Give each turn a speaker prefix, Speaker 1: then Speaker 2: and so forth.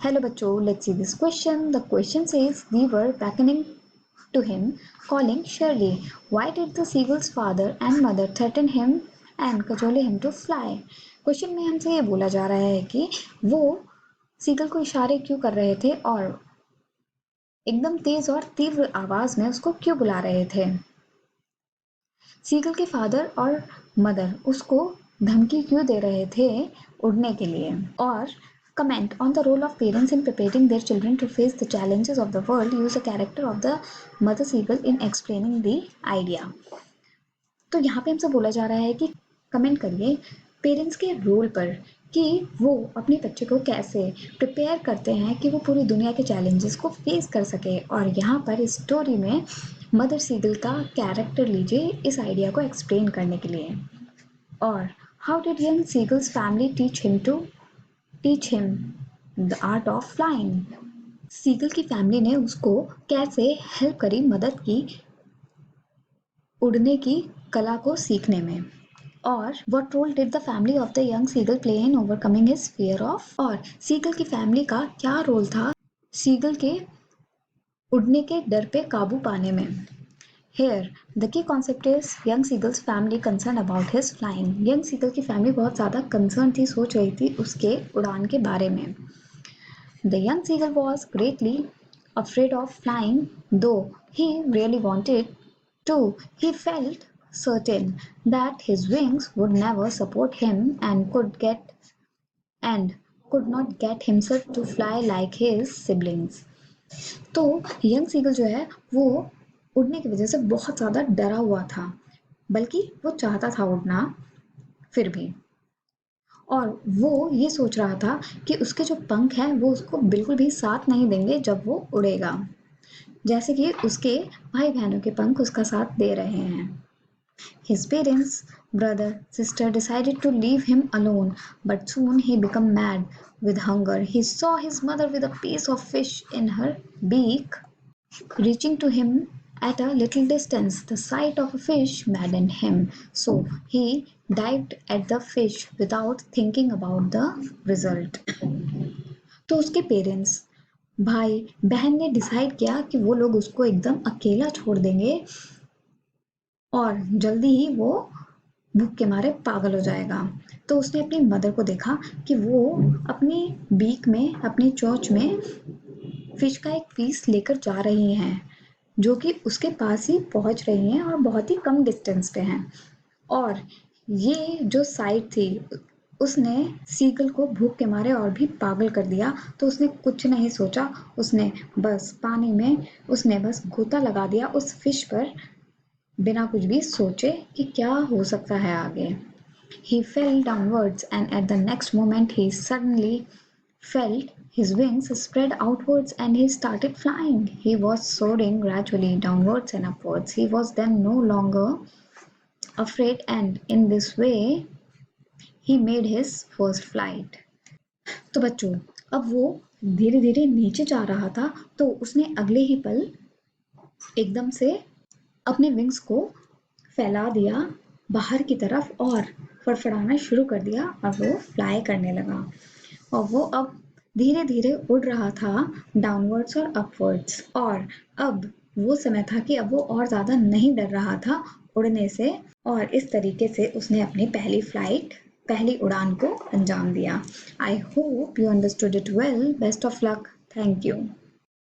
Speaker 1: Hello बच्चों, let's see this question. The question says we were beckoning to him, calling Shirley. Why did the seagull's father and mother threaten him and cajole him to fly? Question में हमसे ये बोला जा रहा है कि वो सीगल को इशारे क्यों कर रहे थे और एकदम तेज और तीव्र आवाज में उसको क्यों बुला रहे थे। सीगल के फादर और मदर उसको धमकी क्यों दे रहे थे उड़ने के लिए। और comment on the role of parents in preparing their children to face the challenges of the world. Use a character of the mother seagull in explaining the idea. तो यहाँ पे हमसे बोला जा रहा है कि कमेंट करिए पेरेंट्स के रोल पर कि वो अपने बच्चे को कैसे प्रिपेयर करते हैं कि वो पूरी दुनिया के चैलेंजेस को फेस कर सके। और यहाँ पर इस स्टोरी में मदर सीगल का कैरेक्टर लीजिए इस आइडिया को एक्सप्लेन करने के लिए। और how did young seagulls family teach him the art of flying. Seagull की फैमिली ने उसको कैसे हेल्प करी, मदद की उड़ने की कला को सीखने में। और what role did the family of the young seagull play in overcoming his fear of? और सीगल की फैमिली का क्या रोल था सीगल के उड़ने के डर पे काबू पाने में। Here, the key concept is young seagull's family concerned about his flying. Young seagull की फैमिली बहुत ज़्यादा कंसर्न थी, सोच रही थी उसके उड़ान के बारे में। The young seagull was greatly afraid of flying, though he really wanted to. He felt certain that his wings would never support him and could not get himself to fly like his siblings. तो young seagull जो है वो उड़ने की वजह से बहुत ज़्यादा डरा हुआ था, बल्कि वो चाहता था उड़ना फिर भी। और वो ये सोच रहा था कि उसके जो पंख हैं वो उसको बिल्कुल भी साथ नहीं देंगे जब वो उड़ेगा, जैसे कि उसके भाई बहनों के पंख उसका साथ दे रहे हैं। His parents, brother, sister decided to leave him alone, but soon he became mad with hunger. He saw his mother with a piece of fish in her beak, reaching to him at a little distance. The sight of a fish maddened him, so he dived at the fish without thinking about the result. तो उसके parents, भाई बहन ने decide किया कि वो लोग उसको एकदम अकेला छोड़ देंगे और जल्दी ही वो भूख के मारे पागल हो जाएगा। तो उसने अपनी मदर को देखा कि वो अपनी बीक में, अपनी चोंच में फिश का एक पीस लेकर जा रही हैं, जो कि उसके पास ही पहुंच रही हैं और बहुत ही कम डिस्टेंस पे हैं। और ये जो साइट थी उसने सीगल को भूख के मारे और भी पागल कर दिया। तो उसने कुछ नहीं सोचा, उसने बस पानी में उसने बस गोता लगा दिया उस फिश पर, बिना कुछ भी सोचे कि क्या हो सकता है आगे। He fell downwards and at the next moment he suddenly felt his wings spread outwards and he started flying. He was soaring gradually downwards and upwards. He was then no longer afraid and in this way he made his first flight. तो बच्चों, अब वो धीरे धीरे नीचे जा रहा था, तो उसने अगले ही पल एकदम से अपने विंग्स को फैला दिया बाहर की तरफ और फड़फड़ाना शुरू कर दिया और वो फ्लाई करने लगा। और वो अब धीरे धीरे उड़ रहा था डाउनवर्ड्स और अपवर्ड्स। और अब वो समय था कि अब वो और ज़्यादा नहीं डर रहा था उड़ने से, और इस तरीके से उसने अपनी पहली उड़ान को अंजाम दिया। I hope you understood it well. Best of luck. Thank you.